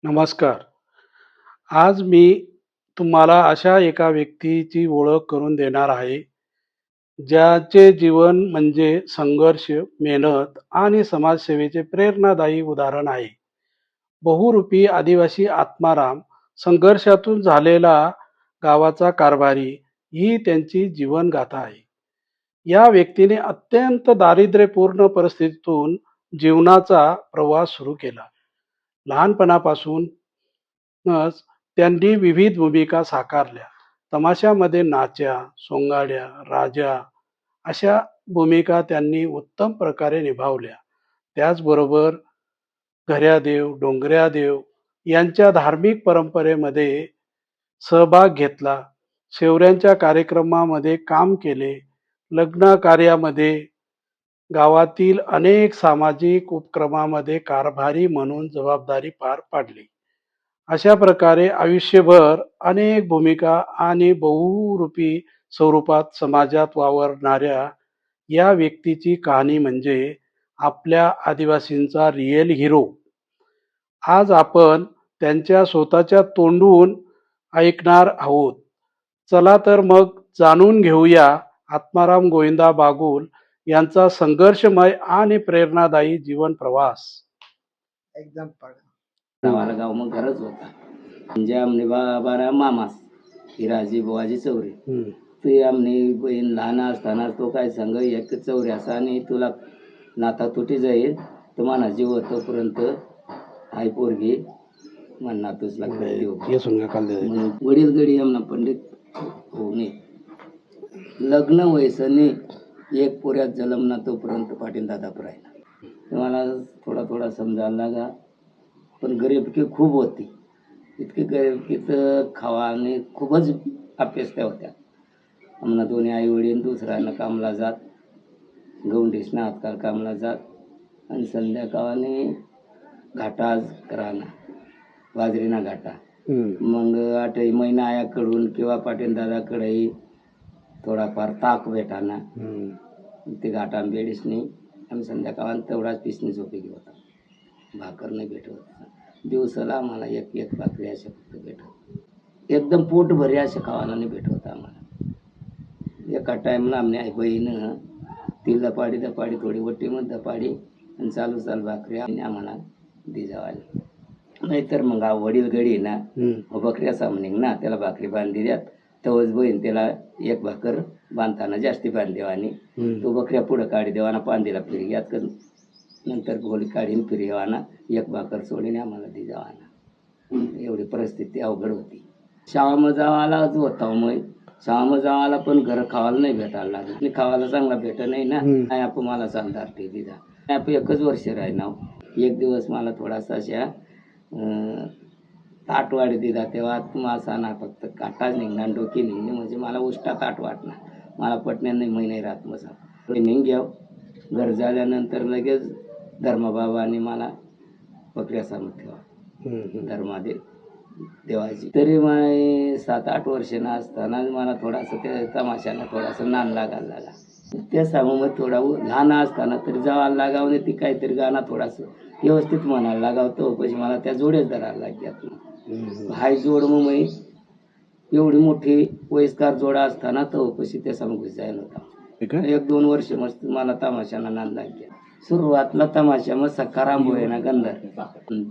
नमस्कार. आज मी तुम्हाला अशा एका व्यक्तीची ओळख करून देणार आहे, ज्याचे जीवन म्हणजे संघर्ष, मेहनत आणि समाजसेवेचे प्रेरणादायी उदाहरण आहे. बहुरूपी आदिवासी आत्माराम, संघर्षातून झालेला गावाचा कारभारी ही त्यांची जीवनगाथा आहे. या व्यक्तीने अत्यंत दारिद्र्यपूर्ण परिस्थितीतून जीवनाचा प्रवास सुरू केला. लहानपणापासूनच त्यांनी विविध भूमिका साकारल्या. तमाशामध्ये नाच्या, सोंगाड्या, राजा अशा भूमिका त्यांनी उत्तम प्रकारे निभावल्या. त्याचबरोबर घऱ्यादेव, डोंगऱ्यादेव यांच्या धार्मिक परंपरेमध्ये सहभाग घेतला. शेवऱ्यांच्या कार्यक्रमामध्ये काम केले. लग्न कार्यामध्ये, गावातील अनेक सामाजिक उपक्रमामध्ये कारभारी म्हणून जबाबदारी पार पाडली. अशा प्रकारे आयुष्यभर अनेक भूमिका आणि बहुरूपी स्वरूपात समाजात वावरणाऱ्या या व्यक्तीची कहाणी म्हणजे आपल्या आदिवासींचा रिअल हिरो. आज आपण त्यांच्या स्वतःच्या तोंडून ऐकणार आहोत. चला तर मग जाणून घेऊया आत्माराम गोविंदा बागुल यांचा संघर्षमय आणि प्रेरणादायी जीवन प्रवास. एकदम नावाला गाव मग घरच होता. म्हणजे आमने बारा मामास हिराजी बुवाजी चौरे ते आमने बहीण लहान असताना तो काय सांग एक चौरे असा आणि तुला नाता तुटी जाईल तर म्हणा जीव तोपर्यंत आई पोरगी म्हणणार तुझला वडील गडी आमना पंडित हो नाही लग्न वयसने एक पोऱ्यात जलमना तोपर्यंत पाटील दादा राहिला. मला थोडा थोडा समजायला लागा. पण गरिबकी खूप होती. इतकी गरिबकीत खावा आणि खूपच अपेक्षा होत्या. आम्हाला दोन्ही आई वडील दुसऱ्यानं कामला जात, गौंडीसना हातकाल कामला जात आणि संध्याकाळाने घाटाज राहणं बाजरीना घाटा. मग 8 महिना आयाकडून किंवा पाटील दादाकडेही थोडाफार ताक भेटाना ते घाटा बेडीसनी आम्ही संध्याकाळात तेवढाच पिसणी झोपी घेत होता. भाकर नाही भेटत होता. दिवसाला आम्हाला एक भाकरी अशा फक्त भेटत. एकदम पोट भरी अशा खावायला नाही भेटत होता आम्हाला. एका टाईमला आम्ही आई बहीण ती दपाडी थोडी वट्टीमध्ये दपाडी आणि चालू भाकरी आम्हाला दिजावाली. नाहीतर मग हा वडील गडी ना बकऱ्या सामने ना त्याला भाकरी बांधली द्यात तवच बहीण त्याला एक भाकर बांधताना जास्ती बांधदेवा आणि तो बकऱ्या पुढं काढी देवाना पांदीला फिरी घ्यात नंतर गोळी काढीन फिरवाना एक भाकर सोडीने आम्हाला दिजावाना. एवढी परिस्थिती अवघड होती. शाळामध्ये जावालाच होता मग शाळामध्ये जावाला पण घर खावायला नाही भेटायला लागत. खावायला चांगला भेट नाही ना. आपण मला चालदार ते दिदा आपण एकच वर्ष राहिना. एक दिवस मला थोडासा अशा ताटवाडी दिला तेव्हा मासा ना फक्त काटाच निघणार डोकी निघणे म्हणजे मला उष्टा ताट वाटणार. मला पटण्या नाही महिने राहत मसा निघ घ्याव. घर झाल्यानंतर लगेच धर्मबाबांनी मला बकऱ्या समोर ठेवा धर्मादे देवाची. तरी मला 7-8 वर्षांना असताना मला थोडासा त्या तमाशाला थोडासा नान लागायला लागला. त्या सांगू मग थोडा लहान असताना तरी जावायला लागावं ती काहीतरी गाणं थोडासा व्यवस्थित म्हणायला लागावतो. पैसे मला त्या जोडेच धरायला लागतात. हाय जोड मग एवढी मोठी वयस्कार जोडा असताना तो पैसे त्या समोर जायला होता. 1-2 वर्ष मस्त मला तमाशाला नांद लागल्या. सुरुवातला तमाशा मग सकाराम होय ना गंधर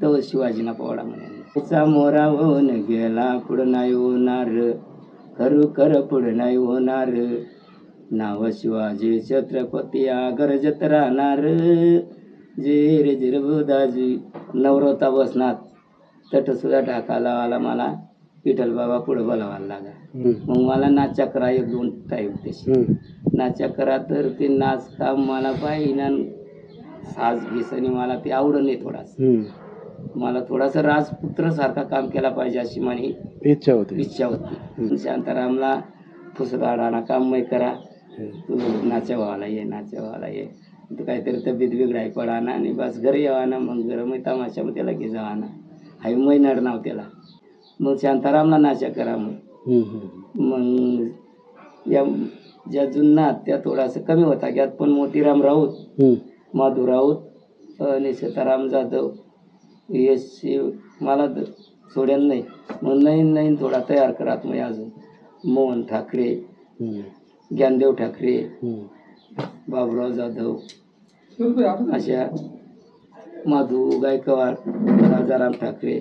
तो शिवाजीना पोवाडा म्हणे मोरा होऊन गेला पुढं नाही होणार खरू कर पुढं नाही होणार नाव शिवाजी छत्रपती गरजत राहणार जे रे जिर बुदाजी नवरता बसणार तट सुद्धा ढाकाला आला मला विठ्ठल बाबा पुढं बोलावायला लागा. मग मला नाच करा 1-2 टाईम तशी नाच करा तर ते नाच काम मला पाहिजे साज घिसणी मला ते आवडत नाही. मला थोडासा राजपुत्र सारखा काम केला पाहिजे अशी माझी इच्छा होती. शांतारामला फुसराडाना काम मै करा तू नाच्या भावाला ये तू काहीतरी तब्येत बिघडाय पडाना आणि बस घरी यावाना. मग घर मै तमाशामध्ये त्याला घे जावाना हाय मैनाड नाव त्याला. मग शांतारामला नाचा करा. मग या ज्या जुन्ना त्या थोडासा कमी होता यात पण मोतीराम राऊत माधू राऊत आणि सीताराम जाधव यश मला सोडेल नाही, मग नवीन नवीन थोडा तयार करात मी अजून मोहन ठाकरे, ज्ञानदेव ठाकरे, बाबुराव जाधव अशा माधू गायकवाड, राजाराम ठाकरे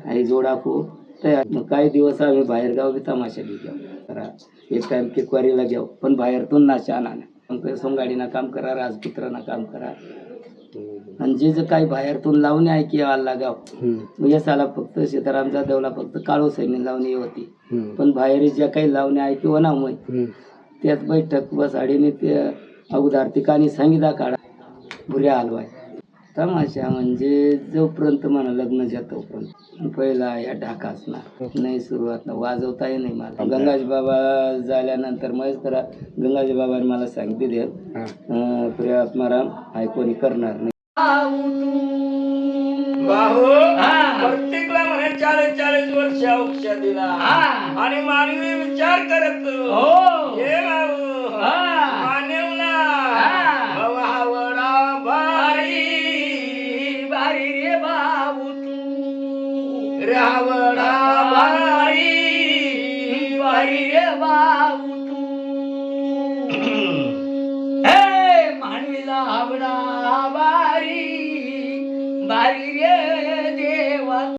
आई जोडाको तयार. मग काही दिवस आम्ही बाहेरगाव बी तमाशा बी घेऊ करा, एक टाइम केकवारीला घेऊ, पण बाहेरतून नाशा आणा, मग सोंगाडीना काम करा, राजपुत्रांना काम करा, आणि जे जे काही बाहेरतून लावणी ऐकी आला गाव म्हणजे साला फक्त सीताराम जाधवला फक्त काळू सैनी लावणी होती, पण बाहेर ज्या काही लावणी ऐकी हो ना मग त्यात बैठक बस आडीने ते अगोदर ठिकाणी संगीता काढा बुऱ्या हलवाय. तमाशा म्हणजे जोपर्यंत मला लग्न ज्या तोपर्यंत पहिला या ढाका असणार नाही, सुरुवात वाजवताही नाही मला. गंगाजी बाबा झाल्यानंतर मग करा, गंगाजी बाबाने मला सांगितले दे प्रिय आत्माराम हाय कोणी करणार नाही. प्रत्येकला म्हणे 40-40 वर्ष औषध दिला आणि मानवी विचार करत हे भाऊ मानवला भावडा भारी भारी रे भाऊ तू रे आवडा